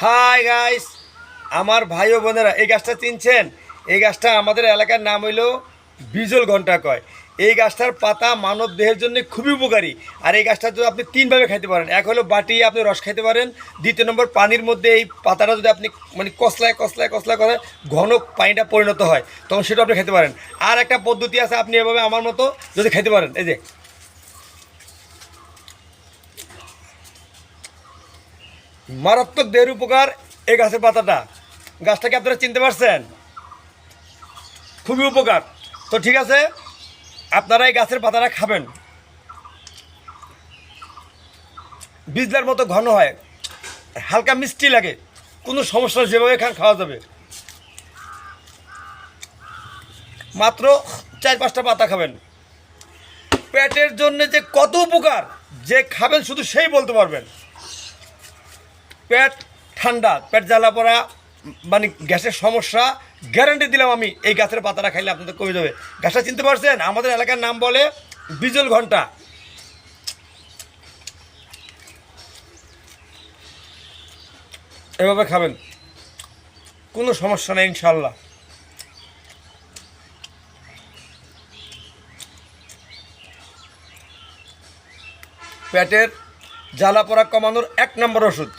Hi guys, আমার ভাই ও বোনেরা, এই গাছটা চিনছেন? এই গাছটা আমাদের এলাকার নাম হইল বিজল ঘণ্টা কয়। এই গাছটার পাতা মানব দেহের জন্য খুবই উপকারী। আর এই গাছটা যদি আপনি তিনভাবে খাইতে পারেন। এক হলো বাটিয়ে আপনি রস খাইতে পারেন। দ্বিতীয় নম্বর, পানির মধ্যে এই পাতাটা যদি আপনি মানে কসলায় কসলায় কসলায় করে ঘন পানিটা পরিণত হয়, তখন সেটা আপনি খেতে পারেন। আর একটা পদ্ধতি আছে, আপনি এভাবে আমার মতো যদি খাইতে পারেন। এই যে মারাত্মক দেহের উপকার এই গাছের পাতাটা। গাছটাকে আপনারা চিনতে পারছেন? খুবই উপকার। তো ঠিক আছে, আপনারা এই গাছের পাতাটা খাবেন। বিজলার মতো ঘন হয়, হালকা মিষ্টি লাগে, কোনো সমস্যা যেভাবে খান খাওয়া যাবে। মাত্র 4-5টা পাতা খাবেন। পেটের জন্য যে কত উপকার, যে খাবেন শুধু সেই বলতে পারবেন। পেট ঠান্ডা, পেট জ্বালা পড়া, মানে গ্যাসের সমস্যা গ্যারান্টি দিলাম আমি, এই গাছের পাতাটা খাইলে আপনাদের কমে যাবে। গাছটা চিনতে পারছেন? আমাদের এলাকার নাম বলে বিজল ঘণ্টা। এভাবে খাবেন, কোনো সমস্যা নেই ইনশাল্লাহ। পেটের জ্বালা পোড়া কমানোর 1 নম্বর ওষুধ।